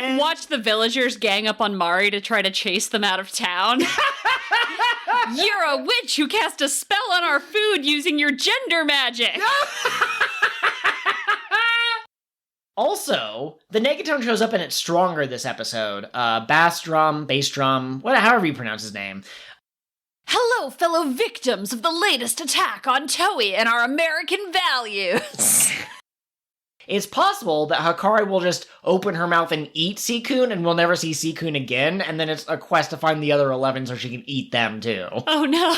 Watch the villagers gang up on Mari to try to chase them out of town. You're a witch who cast a spell on our food using your gender magic. Also, the Negatone shows up and it's stronger this episode. Bassdrum, however you pronounce his name. Hello, fellow victims of the latest attack on Toei and our American values. It's possible that Hakari will just open her mouth and eat Seikun and we'll never see Seikun again, and then it's a quest to find the other 11 so she can eat them too. Oh no.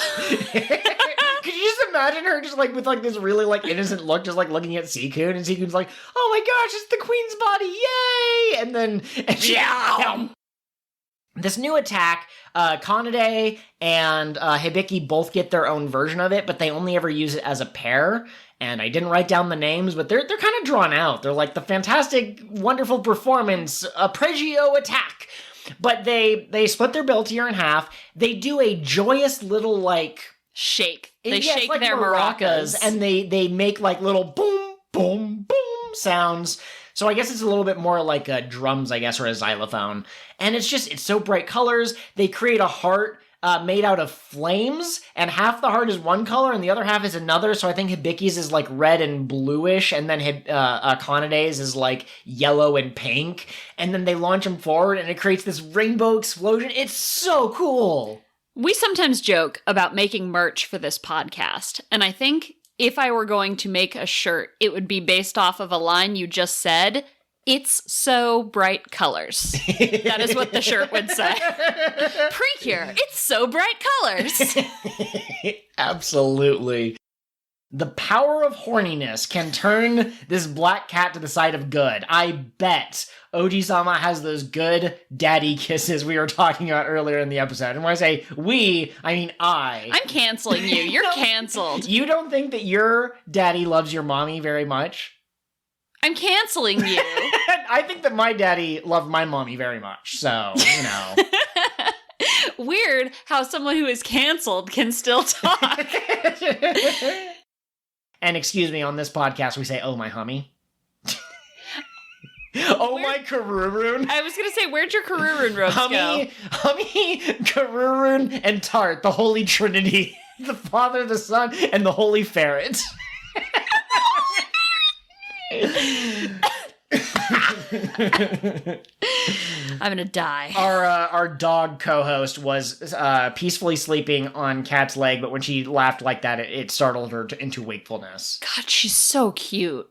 Could you just imagine her just like with like this really like innocent look, just like looking at Seikun, and Seikun's like, oh my gosh, it's the queen's body, yay! And then this new attack, Kanade and Hibiki both get their own version of it, but they only ever use it as a pair. And I didn't write down the names, but they're kind of drawn out. They're like the fantastic, wonderful performance, a pregio attack. But they split their Beltier in half. They do a joyous little like shake. They shake like their maracas, and they make like little boom, boom, boom sounds. So I guess it's a little bit more like drums, I guess, or a xylophone. And it's so bright colors. They create a heart made out of flames, and half the heart is one color and the other half is another. So I think Hibiki's is like red and bluish, and then Kanade's is like yellow and pink. And then they launch them forward and it creates this rainbow explosion. It's so cool. We sometimes joke about making merch for this podcast, and I think if I were going to make a shirt, it would be based off of a line you just said. It's so bright colors. That is what the shirt would say. Precure, it's so bright colors. Absolutely. The power of horniness can turn this black cat to the side of good. I bet Oji-sama has those good daddy kisses we were talking about earlier in the episode. And when I say we, I mean I. I'm canceling you. You're canceled. You don't think that your daddy loves your mommy very much? I'm canceling you. I think that my daddy loved my mommy very much, so, you know. Weird how someone who is canceled can still talk. And excuse me, on this podcast we say, oh my hummy. My Karurun. I was going to say, where'd your Karurun robes go? Hummy, Karurun, and Tart, the Holy Trinity. The Father, the Son, and the Holy Ferret. I'm gonna die. Our dog co-host was peacefully sleeping on Kat's leg, but when she laughed like that, it startled her into wakefulness. God, she's so cute.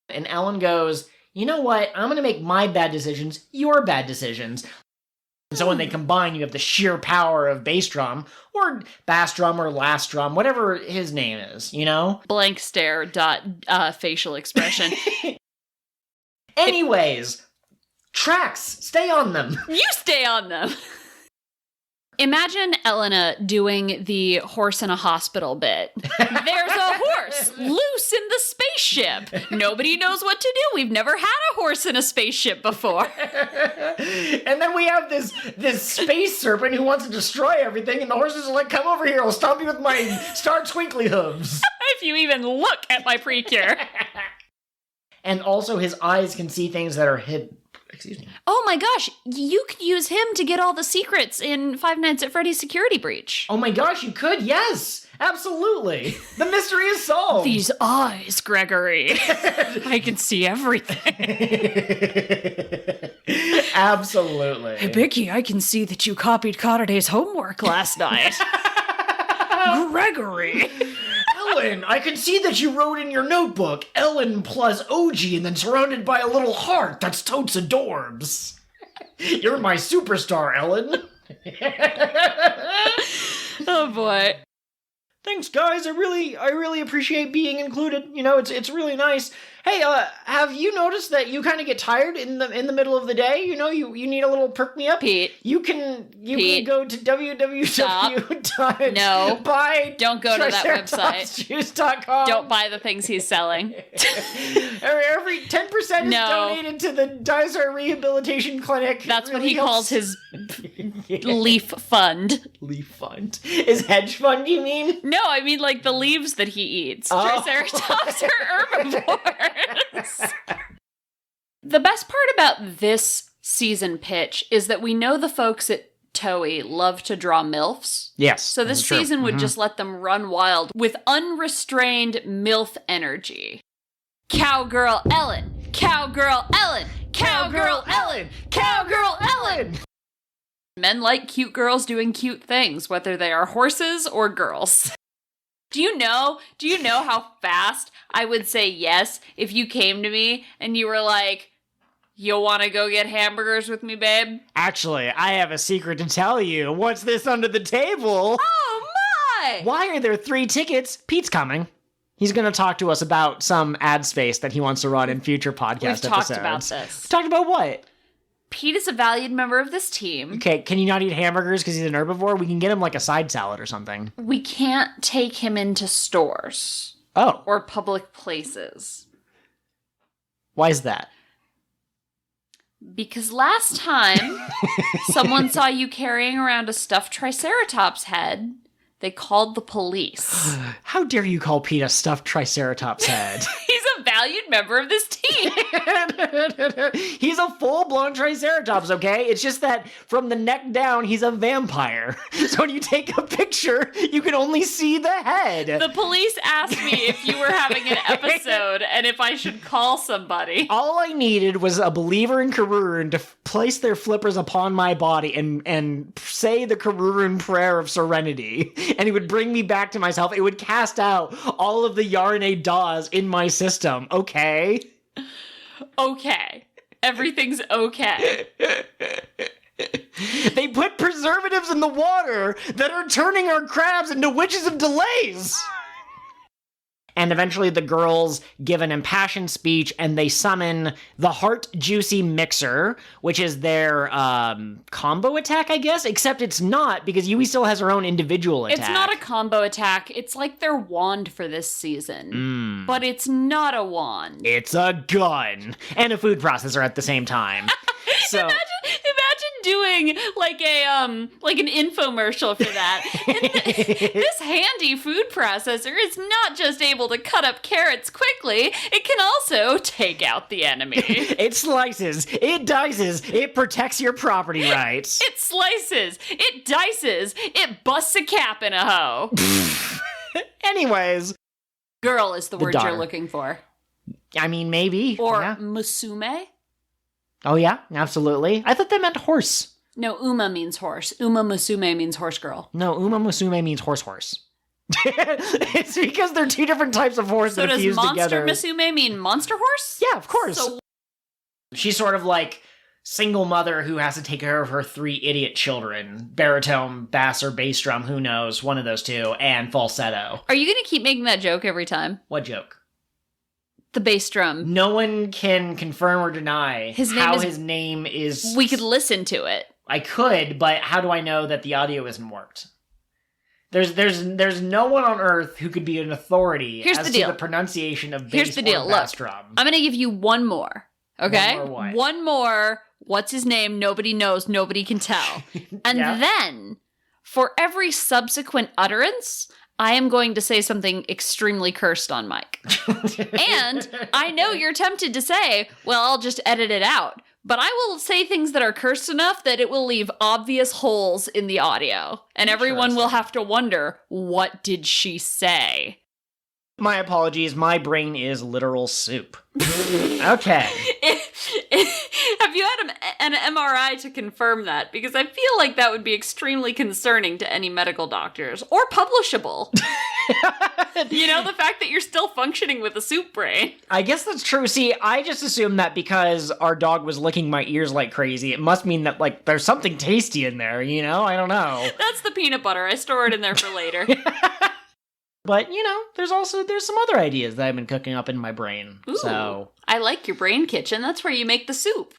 And Ellen goes, you know what? I'm gonna make my bad decisions your bad decisions. And so when they combine, you have the sheer power of Bassdrum, or Bassdrum, or Lastdrum, whatever his name is, you know? Blank stare, facial expression. Anyways, tracks, stay on them. You stay on them. Imagine Elena doing the horse in a hospital bit. There's a horse loose in the spaceship. Nobody knows what to do. We've never had a horse in a spaceship before. And then we have this space serpent who wants to destroy everything, and the horses are like, come over here, I'll stomp you with my star twinkly hooves. If you even look at my precure. And also his eyes can see things that are hidden. Excuse me. Oh my gosh, you could use him to get all the secrets in Five Nights at Freddy's Security Breach. Oh my gosh, you could, yes! Absolutely! The mystery is solved! These eyes, Gregory. I can see everything. Absolutely. Hey, Vicky, I can see that you copied Kanade's homework last night. Gregory! Ellen, I can see that you wrote in your notebook, Ellen plus OG and then surrounded by a little heart. That's totes adorbs. You're my superstar, Ellen. Oh boy. Thanks, guys. I really appreciate being included. You know, it's really nice. Hey, have you noticed that you kind of get tired in the middle of the day? You know, you need a little perk me up. Pete. You can go to www. No. Buy. Don't go to that website. Juice.com. Don't buy the things he's selling. Every 10% is donated to the Dysart Rehabilitation Clinic. That's what he calls his leaf fund. Leaf fund. His hedge fund, you mean? No, I mean like the leaves that he eats. Triceratops are herbivores. The best part about this season pitch is that we know the folks at Toei love to draw Milfs. Yes. So this season would just let them run wild with unrestrained Milf energy. Cowgirl Ellen! Cowgirl Ellen! Cowgirl Ellen! Cowgirl Ellen! Men like cute girls doing cute things, whether they are horses or girls. Do you know how fast I would say yes if you came to me and you were like, you want to go get hamburgers with me, babe? Actually, I have a secret to tell you. What's this under the table? Oh, my! Why are there 3 tickets? Pete's coming. He's going to talk to us about some ad space that he wants to run in future podcast episodes. We've talked about this. Talked about what? Pete is a valued member of this team. Okay, can you not eat hamburgers because he's an herbivore? We can get him like a side salad or something. We can't take him into stores. Oh. Or public places. Why is that? Because last time someone saw you carrying around a stuffed Triceratops head, they called the police. How dare you call Pete a stuffed Triceratops head? He's a valued member of this team. He's a full-blown Triceratops, okay? It's just that from the neck down, he's a vampire. So when you take a picture, you can only see the head. The police asked me if you were having an episode and if I should call somebody. All I needed was a believer in Karurun to place their flippers upon my body and say the Karurun prayer of serenity. And it would bring me back to myself. It would cast out all of the Yarne Daws in my system, okay? Okay. Everything's okay. They put preservatives in the water that are turning our crabs into witches of delays. And eventually the girls give an impassioned speech and they summon the Heart Juicy Mixer, which is their combo attack, I guess, except it's not because Yui still has her own individual attack. It's not a combo attack. It's like their wand for this season. But it's not a wand. It's a gun and a food processor at the same time. So Imagine doing like an infomercial for that. This handy food processor is not just able to cut up carrots quickly, it can also take out the enemy. It slices, it dices, it protects your property rights. It slices, it dices, it busts a cap in a hoe. Anyways. Girl is the word daughter. you're looking for. I mean, maybe. Or yeah. Musume? Oh, yeah, absolutely. I thought that meant horse. No, Uma means horse. Uma Musume means horse girl. No, Uma Musume means horse. It's because they're 2 different types of horse that are fused together. So does Monster Musume mean monster horse? Yeah, of course. So she's sort of like single mother who has to take care of her 3 idiot children. Baritone, bass, or Bassdrum, who knows, one of those 2, and falsetto. Are you going to keep making that joke every time? What joke? The Bassdrum. No one can confirm or deny his name is... We could listen to it. I could, but how do I know that the audio isn't worked? There's no one on Earth who could be an authority as to the pronunciation of bass or Bassdrum. I'm going to give you one more, okay? One more what? One more, what's his name? Nobody knows, nobody can tell. And then, for every subsequent utterance, I am going to say something extremely cursed on mic. And I know you're tempted to say, well, I'll just edit it out. But I will say things that are cursed enough that it will leave obvious holes in the audio. And everyone will have to wonder, what did she say? My apologies, my brain is literal soup. Okay. Have you had an MRI to confirm that? Because I feel like that would be extremely concerning to any medical doctors. Or publishable. You know, the fact that you're still functioning with a soup brain. I guess that's true. See, I just assumed that because our dog was licking my ears like crazy, it must mean that, like, there's something tasty in there, you know? I don't know. That's the peanut butter. I store it in there for later. But, you know, there's some other ideas that I've been cooking up in my brain. Ooh, so I like your brain kitchen. That's where you make the soup.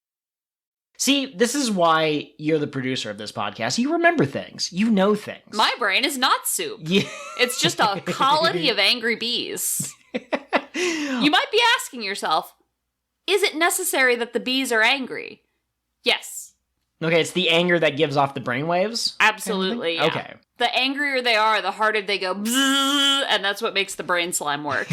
See, this is why you're the producer of this podcast. You remember things. You know things. My brain is not soup. Yeah. It's just a colony of angry bees. You might be asking yourself, is it necessary that the bees are angry? Yes. Okay, it's the anger that gives off the brainwaves? Absolutely, yeah. Okay. The angrier they are, the harder they go bzzz, and that's what makes the brain slime work.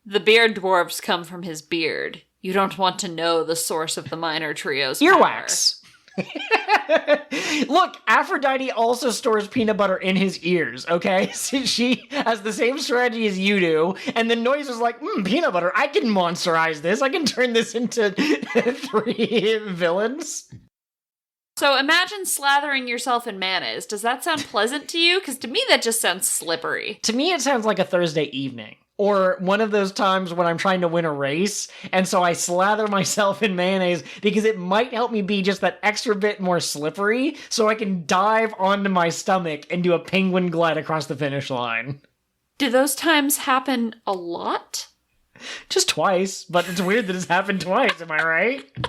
The beard dwarfs come from his beard. You don't want to know the source of the minor trio's power. Earwax. Look, Aphrodite also stores peanut butter in his ears, okay? So she has the same strategy as you do, and the noise is like, peanut butter, I can monsterize this. I can turn this into 3 villains. So imagine slathering yourself in mayonnaise. Does that sound pleasant to you? Because to me, that just sounds slippery. To me, it sounds like a Thursday evening. Or one of those times when I'm trying to win a race, and so I slather myself in mayonnaise because it might help me be just that extra bit more slippery so I can dive onto my stomach and do a penguin glide across the finish line. Do those times happen a lot? Just twice, but it's weird that it's happened twice, am I right?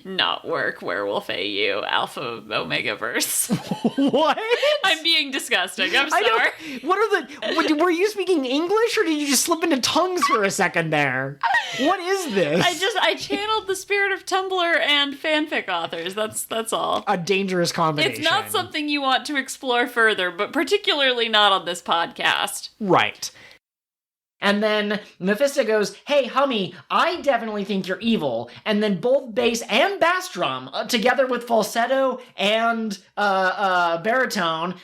Not work, werewolf AU, alpha omega verse. What? I'm being disgusting. I'm sorry. Were you speaking English or did you just slip into tongues for a second there? What is this? I channeled the spirit of Tumblr and fanfic authors. That's all. A dangerous combination. It's not something you want to explore further, but particularly not on this podcast. Right. And then Mephisto goes, hey, Hummy, I definitely think you're evil. And then both bass and Bassdrum, together with falsetto and baritone,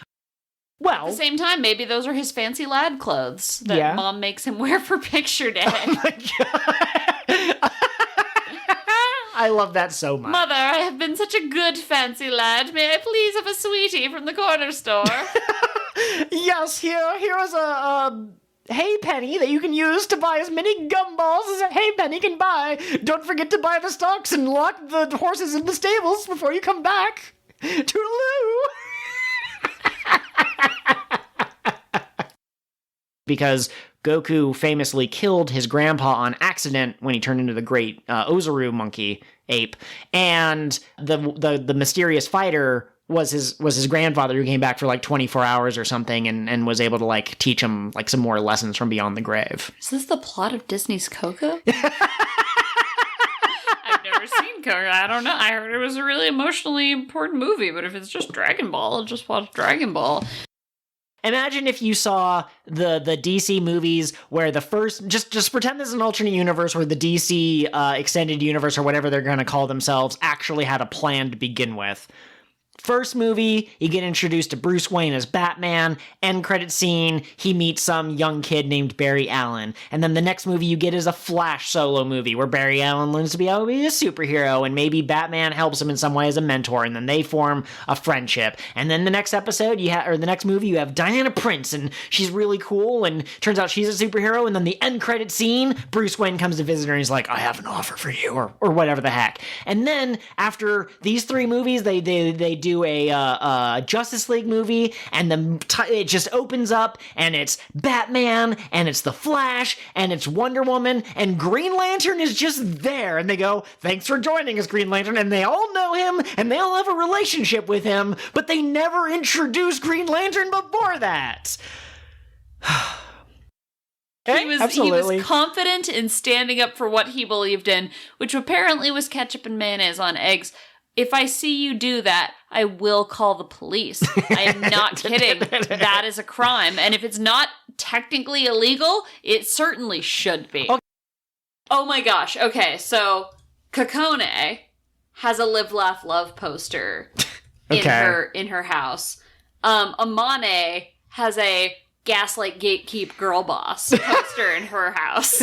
well... At the same time, maybe those are his fancy lad clothes that Mom makes him wear for picture day. Oh my God. I love that so much. Mother, I have been such a good fancy lad. May I please have a sweetie from the corner store? Yes, here is a hay penny that you can use to buy as many gumballs as a hay penny can buy. Don't forget to buy the stocks and lock the horses in the stables before you come back. Toodaloo! Because Goku famously killed his grandpa on accident when he turned into the great Ozaru monkey ape, and the mysterious fighter was his grandfather who came back for like 24 hours or something and was able to like teach him like some more lessons from beyond the grave. Is this the plot of Disney's Coco? I've never seen Coco. I don't know. I heard it was a really emotionally important movie, but if it's just Dragon Ball, I'll just watch Dragon Ball. Imagine if you saw the DC movies where the first... Just pretend there's an alternate universe where the DC extended universe or whatever they're going to call themselves actually had a plan to begin with. First movie, you get introduced to Bruce Wayne as Batman. End credit scene, he meets some young kid named Barry Allen. And then the next movie you get is a Flash solo movie where Barry Allen learns to be a superhero and maybe Batman helps him in some way as a mentor and then they form a friendship. And then the next episode, the next movie, you have Diana Prince and she's really cool and turns out she's a superhero. And then the end credit scene, Bruce Wayne comes to visit her and he's like, I have an offer for you or whatever the heck. And then after these 3 movies, they do a Justice League movie, and it just opens up, and it's Batman, and it's the Flash, and it's Wonder Woman, and Green Lantern is just there, and they go, thanks for joining us, Green Lantern, and they all know him, and they all have a relationship with him, but they never introduced Green Lantern before that. He was confident in standing up for what he believed in, which apparently was ketchup and mayonnaise on eggs. If I see you do that, I will call the police. I am not kidding. That is a crime. And if it's not technically illegal, it certainly should be. Okay. Oh my gosh. Okay, so Kokone has a Live, Laugh, Love poster in her house. Amane has a Gaslight Gatekeep Girl Boss poster in her house.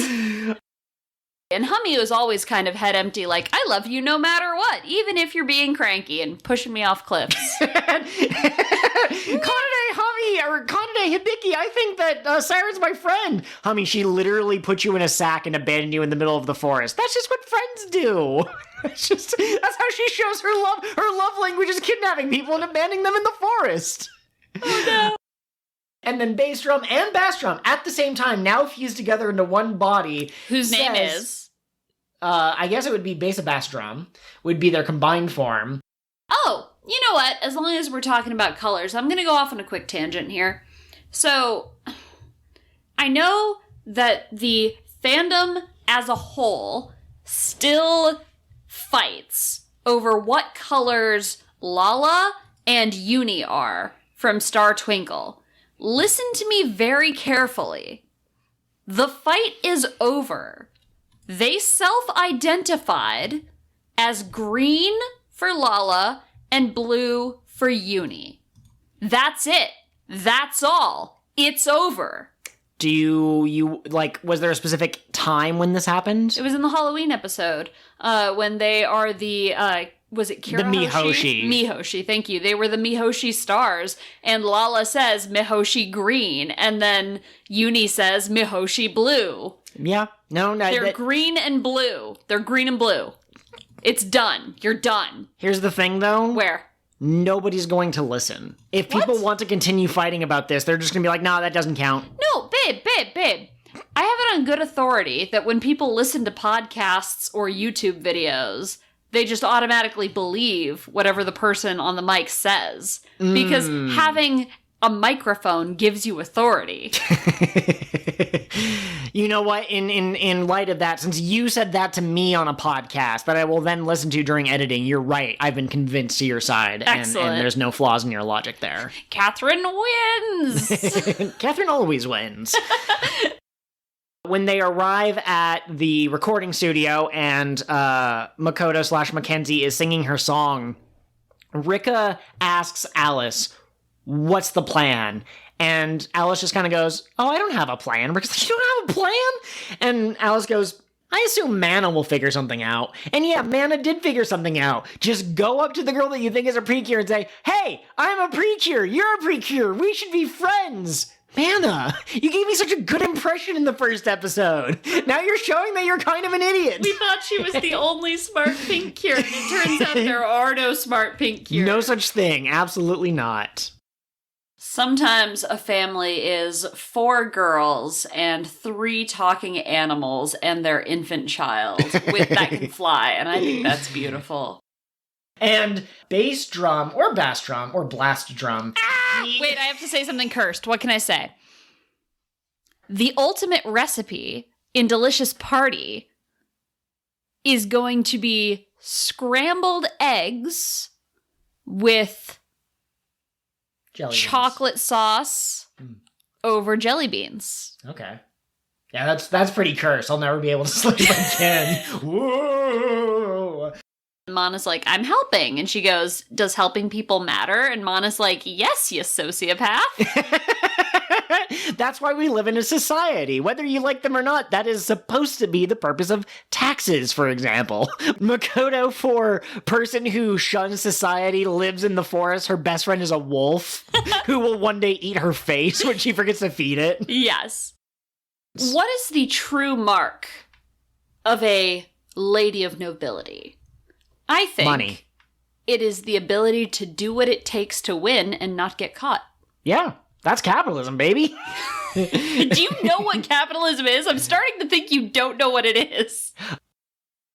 And Hummy was always kind of head empty, like, I love you no matter what, even if you're being cranky and pushing me off cliffs. Kanade Hummy, or Kanade Hibiki, I think that Siren's my friend. Hummy, she literally put you in a sack and abandoned you in the middle of the forest. That's just what friends do. That's how she shows her love. Her love language is kidnapping people and abandoning them in the forest. Oh no. And then Basedrum and Bassdrum at the same time, now fused together into one body. Whose name is? I guess it would be Bassdrum, would be their combined form. Oh, you know what? As long as we're talking about colors, I'm going to go off on a quick tangent here. So, I know that the fandom as a whole still fights over what colors Lala and Uni are from Star Twinkle. Listen to me very carefully. The fight is over. They self-identified as green for Lala and blue for Uni. That's it. That's all. It's over. Do you like, was there a specific time when this happened? It was in the Halloween episode, when they are the, was it Kirahoshi? The Mihoshi. Mihoshi, thank you. They were the Mihoshi stars, and Lala says Mihoshi green, and then Uni says Mihoshi blue. Yeah. No, They're green and blue. They're green and blue. It's done. You're done. Here's the thing, though. Where? Nobody's going to listen. If people want to continue fighting about this, they're just going to be like, nah, that doesn't count. No, babe. I have it on good authority that when people listen to podcasts or YouTube videos, they just automatically believe whatever the person on the mic says. Because having a microphone gives you authority. You know what? In light of that, since you said that to me on a podcast that I will then listen to during editing, you're right. I've been convinced to your side. Excellent. And there's no flaws in your logic there. Catherine wins! Catherine always wins. When they arrive at the recording studio and Makoto / Mackenzie is singing her song, Rikka asks Alice, what's the plan? And Alice just kind of goes, oh, I don't have a plan. Rikka's like, you don't have a plan? And Alice goes, I assume Mana will figure something out. And yeah, Mana did figure something out. Just go up to the girl that you think is a precure and say, hey, I'm a precure. You're a precure. We should be friends. Mana, you gave me such a good impression in the first episode. Now you're showing that you're kind of an idiot. We thought she was the only smart pink cure, and it turns out there are no smart pink cures. No such thing. Absolutely not. Sometimes a family is 4 girls and 3 talking animals and their infant child that can fly, and I think that's beautiful. And Bassdrum, or Bassdrum, or Blastdrum. Wait, I have to say something cursed. What can I say? The ultimate recipe in Delicious Party is going to be scrambled eggs with chocolate sauce over jelly beans. Okay. Yeah, that's pretty cursed. I'll never be able to sleep again. Whoa! Mana's like, I'm helping. And she goes, does helping people matter? And Mana's like, yes, you sociopath. That's why we live in a society. Whether you like them or not, that is supposed to be the purpose of taxes, for example. Makoto, for person who shuns society, lives in the forest. Her best friend is a wolf who will one day eat her face when she forgets to feed it. Yes. What is the true mark of a lady of nobility? I think money. It is the ability to do what it takes to win and not get caught. Yeah, that's capitalism, baby. Do you know what capitalism is? I'm starting to think you don't know what it is.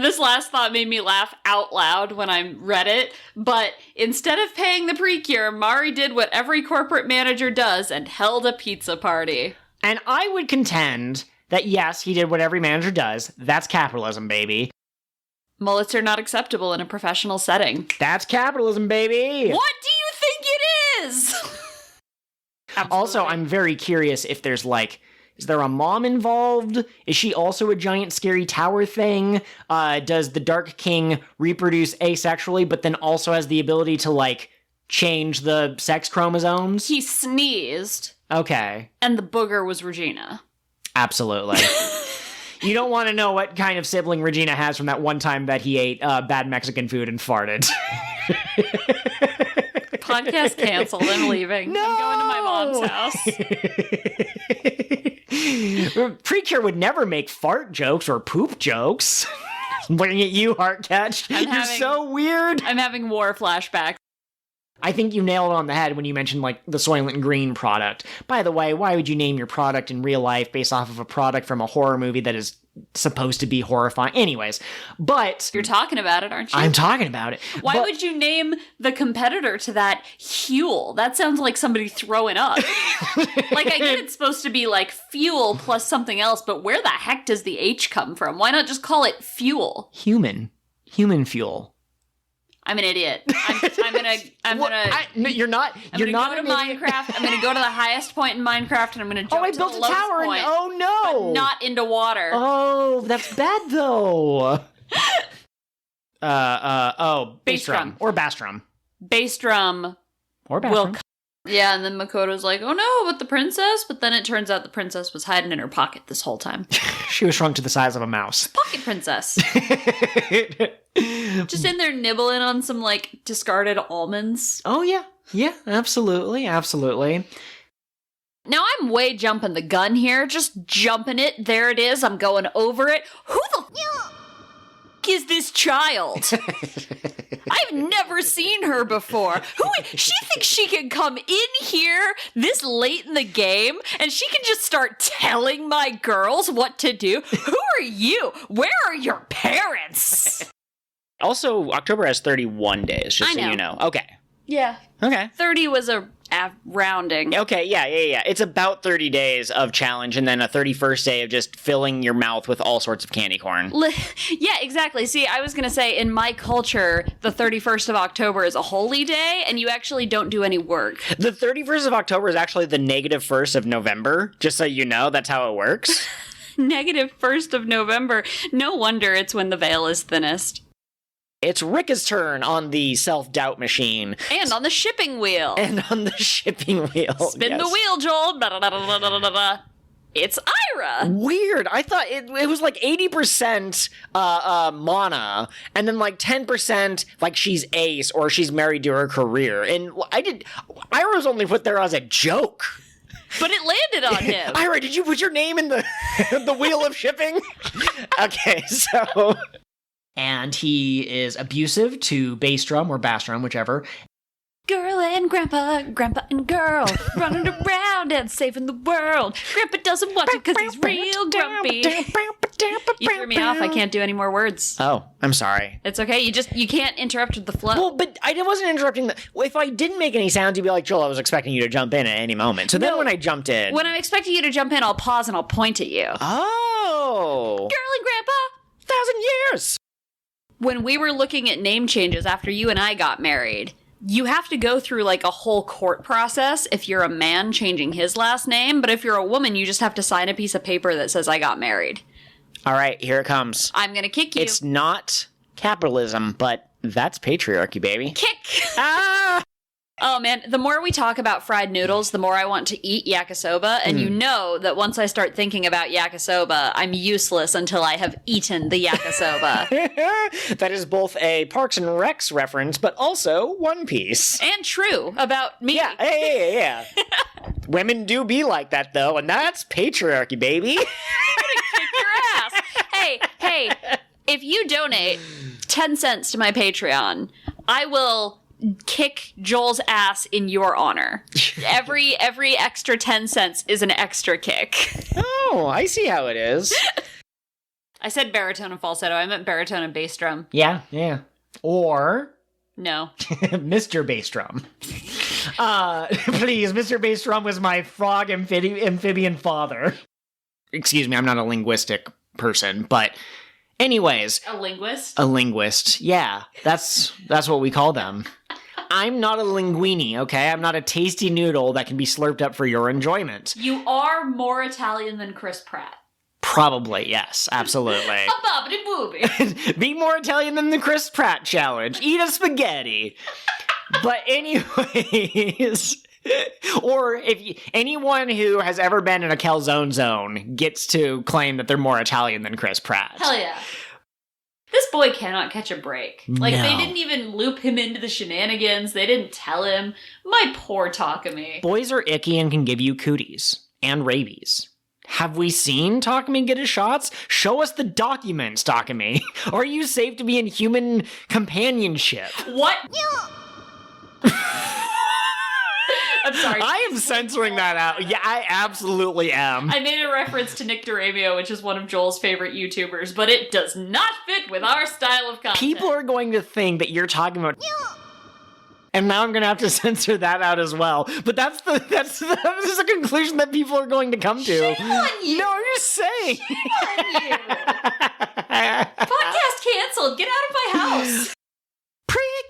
This last thought made me laugh out loud when I read it, but instead of paying the precure, Mari did what every corporate manager does and held a pizza party. And I would contend that yes, he did what every manager does. That's capitalism, baby. Mullets are not acceptable in a professional setting. That's capitalism, baby! What do you think it is? Also, I'm very curious if there's is there a mom involved? Is she also a giant scary tower thing? Does the Dark King reproduce asexually, but then also has the ability to, change the sex chromosomes? He sneezed. Okay. And the booger was Regina. Absolutely. You don't want to know what kind of sibling Regina has from that one time that he ate bad Mexican food and farted. Podcast canceled. I'm leaving. No! I'm going to my mom's house. Precure would never make fart jokes or poop jokes. Looking at you, Heartcatch. You're so weird. I'm having war flashbacks. I think you nailed it on the head when you mentioned, the Soylent Green product. By the way, why would you name your product in real life based off of a product from a horror movie that is supposed to be horrifying? Anyways, but... You're talking about it, aren't you? I'm talking about it. Why would you name the competitor to that Huel? That sounds like somebody throwing up. I get it's supposed to be fuel plus something else, but where the heck does the H come from? Why not just call it fuel? Human fuel. I'm an idiot. You're not. You're not go to Minecraft. I'm gonna go to the highest point in Minecraft, and I'm gonna jump to the lowest point. Oh no! But not into water. Oh, that's bad though. Basedrum or Bassdrum. Bassdrum Or Bassdrum. Yeah, and then Makoto's like, oh no, but the princess? But then it turns out the princess was hiding in her pocket this whole time. She was shrunk to the size of a mouse. Pocket princess. Just in there nibbling on some, like, discarded almonds. Oh, yeah. Yeah, absolutely. Absolutely. Now I'm way jumping the gun here. Just jumping it. There it is. I'm going over it. Who the f*** is this child? I've never seen her before. She thinks she can come in here this late in the game and she can just start telling my girls what to do? Who are you? Where are your parents? Also, October has 31 days, just so you know. Okay. Yeah. Okay. 30 was a rounding. Okay, yeah. It's about 30 days of challenge and then a 31st day of just filling your mouth with all sorts of candy corn. Yeah, exactly. See, I was going to say, in my culture, the 31st of October is a holy day, and you actually don't do any work. The 31st of October is actually the negative 1st of November, just so you know. That's how it works. Negative 1st of November. No wonder it's when the veil is thinnest. It's Rikka's turn on the self-doubt machine. And on the shipping wheel. Spin the wheel, Joel. It's Ira. Weird. I thought it was like 80% Mana, and then like 10% like she's ace or she's married to her career. And Ira was only put there as a joke. But it landed on him. Ira, did you put your name in the the wheel of shipping? Okay, so... And he is abusive to Bassdrum or Bassdrum, whichever. Girl and grandpa and girl, running around and saving the world. Grandpa doesn't watch it because he's real grumpy. You threw me off. I can't do any more words. Oh, I'm sorry. It's okay. You can't interrupt the flow. Well, but I wasn't interrupting. If I didn't make any sounds, you'd be like, Joel, I was expecting you to jump in at any moment. So then when I jumped in... When I'm expecting you to jump in, I'll pause and I'll point at you. Oh. Girl and grandpa. 1,000 years. When we were looking at name changes after you and I got married, you have to go through like a whole court process if you're a man changing his last name, but if you're a woman, you just have to sign a piece of paper that says I got married. All right, here it comes. I'm gonna kick you. It's not capitalism, but that's patriarchy, baby. Kick! Ah! Oh man, the more we talk about fried noodles, the more I want to eat yakisoba, and you know that once I start thinking about yakisoba, I'm useless until I have eaten the yakisoba. That is both a Parks and Recs reference, but also One Piece. And true about me. Yeah, yeah. Women do be like that, though, and that's patriarchy, baby. I'm gonna kick your ass. Hey, if you donate 10 cents to my Patreon, I will... kick Joel's ass in your honor. Every extra 10 cents is an extra kick. Oh, I see how it is. I said baritone and falsetto. I meant baritone and bass drum. Yeah. Or... No. Mr. Bassdrum. Please, Mr. Bassdrum was my frog amphibian father. Excuse me, I'm not a linguistic person, but... Anyways. A linguist? A linguist. Yeah, that's what we call them. I'm not a linguini, okay? I'm not a tasty noodle that can be slurped up for your enjoyment. You are more Italian than Chris Pratt. Probably, yes, absolutely. A bobbity booby. Be more Italian than the Chris Pratt challenge. Eat a spaghetti. But anyways... Or anyone who has ever been in a calzone zone gets to claim that they're more Italian than Chris Pratt. Hell yeah. This boy cannot catch a break. Like, No. They didn't even loop him into the shenanigans. They didn't tell him. My poor Takumi. Boys are icky and can give you cooties. And rabies. Have we seen Takumi get his shots? Show us the documents, Takumi. Are you safe to be in human companionship? What? I'm sorry. I am censoring that out. Yeah, I absolutely am. I made a reference to Nick Doramio, which is one of Joel's favorite YouTubers, but it does not fit with our style of content. People are going to think that you're talking about... And now I'm going to have to censor that out as well. But that's a conclusion that people are going to come to. Shame on you. No, I'm just saying. Shame on you. Podcast canceled. Get out of my house.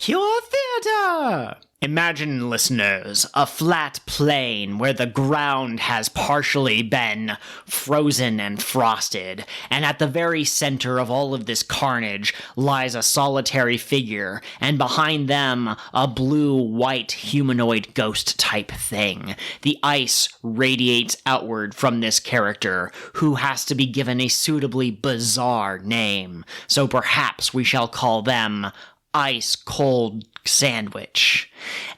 Pure theater! Imagine, listeners, a flat plain where the ground has partially been frozen and frosted, and at the very center of all of this carnage lies a solitary figure, and behind them, a blue-white humanoid ghost-type thing. The ice radiates outward from this character, who has to be given a suitably bizarre name, so perhaps we shall call them Ice Cold Sandwich.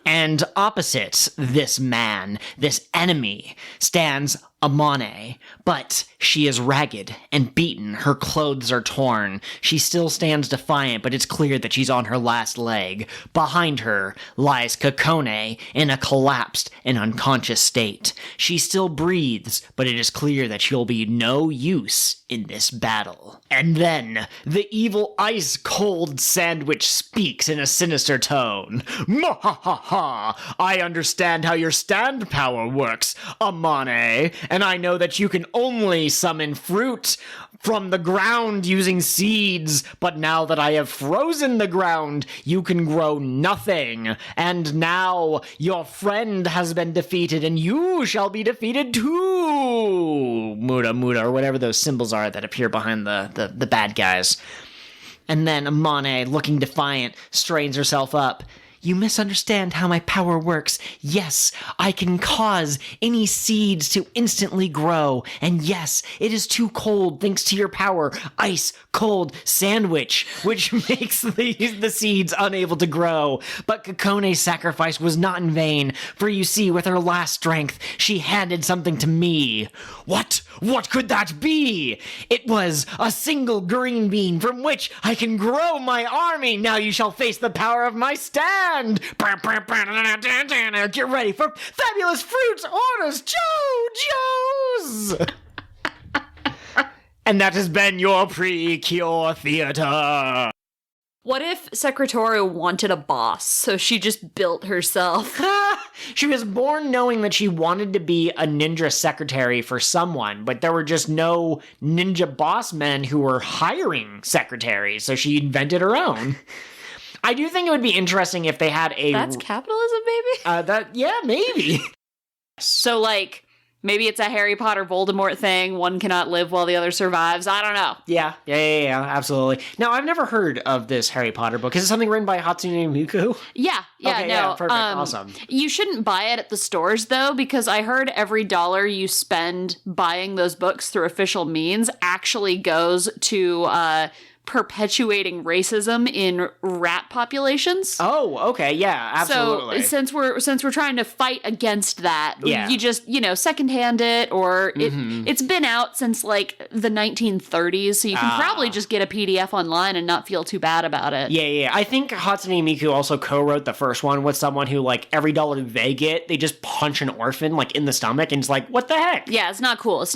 And opposite this man, this enemy, stands Amane, but she is ragged and beaten. Her clothes are torn. She still stands defiant, but it's clear that she's on her last leg. Behind her lies Kokone in a collapsed and unconscious state. She still breathes, but it is clear that she'll be no use in this battle. And then, the evil ice-cold sandwich speaks in a sinister tone. "Mwahaha! I understand how your stand power works, Amane, and I know that you can only summon fruit from the ground using seeds, but now that I have frozen the ground, you can grow nothing. And now your friend has been defeated, and you shall be defeated too." Muda, or whatever those symbols are that appear behind the bad guys. And then Amane, looking defiant, strains herself up. "You misunderstand how my power works. Yes, I can cause any seeds to instantly grow. And yes, it is too cold thanks to your power, ice cold sandwich, which makes the seeds unable to grow. But Kokone's sacrifice was not in vain, for you see, with her last strength, she handed something to me." What? What could that be? "It was a single green bean from which I can grow my army. Now you shall face the power of my stand. Get ready for fabulous fruits orders, JoJo's!" And that has been your pre-cure theater. What if Secretary wanted a boss, so she just built herself? She was born knowing that she wanted to be a ninja secretary for someone, but there were just no ninja boss men who were hiring secretaries, so she invented her own. I do think it would be interesting if they had a... That's capitalism, maybe? Yeah, maybe. So, like, maybe it's a Harry Potter Voldemort thing. One cannot live while the other survives. I don't know. Yeah, absolutely. Now, I've never heard of this Harry Potter book. Is it something written by Hatsune Miku? Yeah, okay, no. Yeah, perfect, awesome. You shouldn't buy it at the stores, though, because I heard every dollar you spend buying those books through official means actually goes to... perpetuating racism in rat populations. Oh, okay, yeah, absolutely. So since we're trying to fight against that, you just, secondhand it, or it's been out since like the 1930s, so you can probably just get a PDF online and not feel too bad about it. Yeah. I think Hatsune Miku also co-wrote the first one with someone who, like, every dollar they get, they just punch an orphan, like, in the stomach, and it's like, what the heck? Yeah, it's not cool.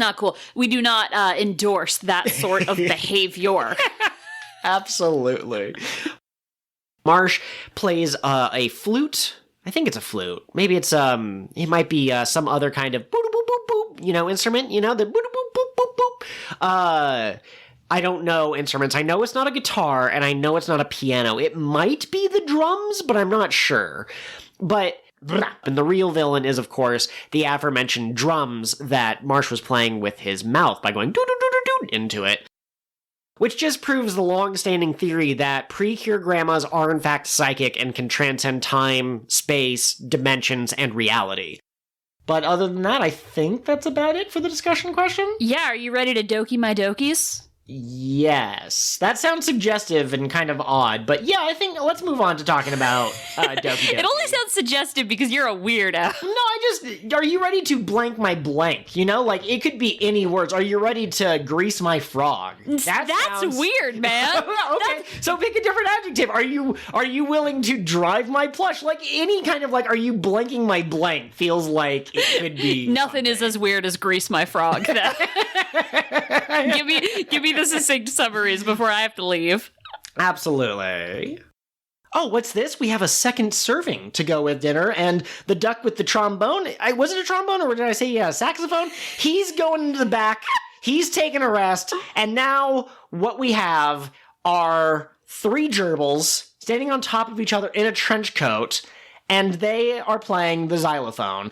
We do not endorse that sort of behavior. Absolutely. Marsh plays a flute. I think it's a flute. Maybe it's it might be some other kind of boop boop boop boop, instrument. The boop boop boop boop boop. I don't know instruments. I know it's not a guitar, and I know it's not a piano. It might be the drums, but I'm not sure. But and the real villain is, of course, the aforementioned drums that Marsh was playing with his mouth by going doo doo doo doo doo into it. Which just proves the long-standing theory that pre-cure grandmas are in fact psychic and can transcend time, space, dimensions, and reality. But other than that, I think that's about it for the discussion question. Yeah, are you ready to dokie my dokies? Yes. That sounds suggestive and kind of odd, but yeah, I think let's move on to talking about Doki Doki. It only sounds suggestive because you're a weirdo. No, are you ready to blank my blank? Like, it could be any words. Are you ready to grease my frog? That's weird, man. Okay, so pick a different adjective. Are you willing to drive my plush? Like, any kind of, like, are you blanking my blank feels like it could be Nothing is as weird as grease my frog. Give me the succinct summaries before I have to leave. Absolutely. Oh, what's this? We have a second serving to go with dinner, and the duck with the trombone. Was it a trombone, or did I say saxophone? He's going into the back. He's taking a rest, and now what we have are 3 gerbils standing on top of each other in a trench coat, and they are playing the xylophone.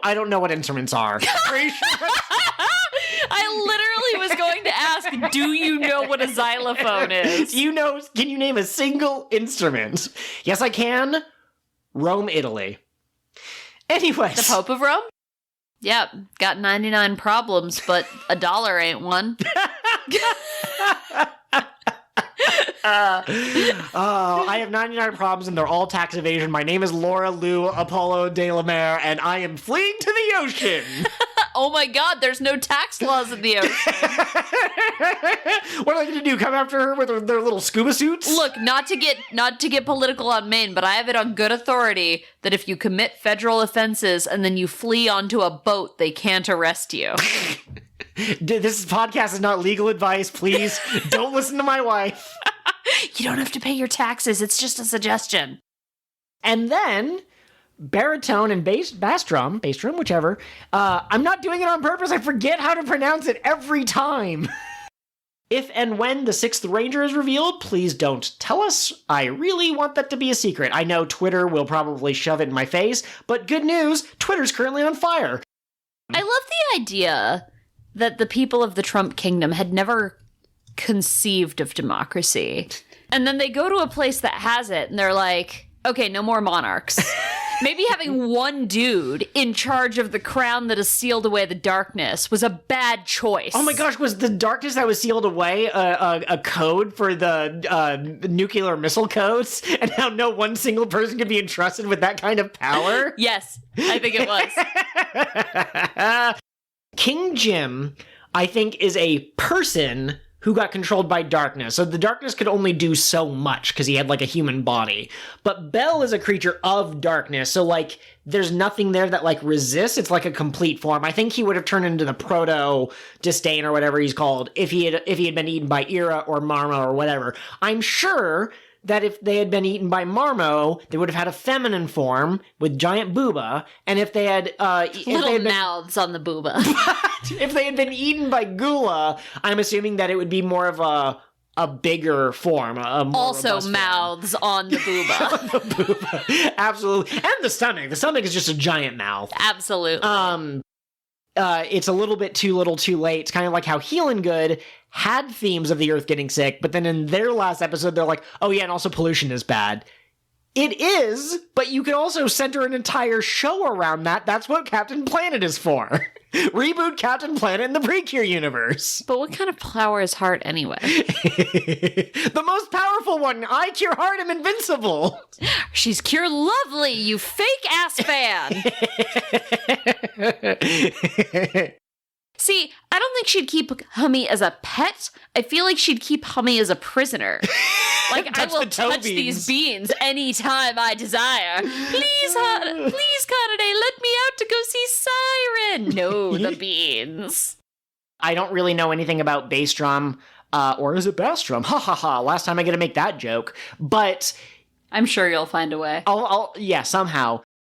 I don't know what instruments are. I literally was going to ask, do you know what a xylophone is? Can you name a single instrument? Yes, I can. Rome, Italy. Anyways. The Pope of Rome? Yep, got 99 problems, but $1 ain't one. I have 99 problems and they're all tax evasion. My name is Laura Lou Apollo de la Mer, and I am fleeing to the ocean. Oh my god, there's no tax laws in the ocean. What are they going to do? Come after her with their little scuba suits? Look, not to get political on Maine, but I have it on good authority that if you commit federal offenses and then you flee onto a boat, they can't arrest you. This podcast is not legal advice. Please don't listen to my wife. You don't have to pay your taxes. It's just a suggestion. And then baritone and bassdrum, whichever. I'm not doing it on purpose. I forget how to pronounce it every time. If and when the 6th Ranger is revealed, please don't tell us. I really want that to be a secret. I know Twitter will probably shove it in my face, but good news, Twitter's currently on fire. I love the idea that the people of the Trump kingdom had never conceived of democracy. And then they go to a place that has it, and they're like, okay, no more monarchs. Maybe having one dude in charge of the crown that has sealed away the darkness was a bad choice. Oh my gosh, was the darkness that was sealed away a code for the nuclear missile codes? And how no one single person could be entrusted with that kind of power? Yes, I think it was. King Jim, I think, is a person who got controlled by darkness. So the darkness could only do so much because he had like a human body. But Belle is a creature of darkness. So like there's nothing there that like resists. It's like a complete form. I think he would have turned into the proto disdain or whatever he's called if he had been eaten by Ira or Marmo or whatever. I'm sure that if they had been eaten by Marmo, they would have had a feminine form with giant booba, and if they had mouths on the booba. If they had been eaten by Gula, I'm assuming that it would be more of a bigger form, a more also mouths form. On the booba. On the booba, absolutely, and the stomach. The stomach is just a giant mouth. Absolutely. It's a little bit too little too late. It's kind of like how Healin' Good had themes of the earth getting sick, but then in their last episode, they're like, oh yeah, and also pollution is bad. It is, but you could also center an entire show around that. That's what Captain Planet is for. Reboot Captain Planet in the Precure universe. But what kind of power is Heart anyway? The most powerful one. I cure Heart, am invincible. She's cure lovely, you fake ass fan. See, I don't think she'd keep Hummy as a pet. I feel like she'd keep Hummy as a prisoner. Like, I will touch these beans anytime I desire. Please, Carnaday, let me out to go see Siren. No, the beans. I don't really know anything about Bassdrum, or is it Bassdrum? Ha ha ha, last time I get to make that joke. But I'm sure you'll find a way. Yeah, somehow.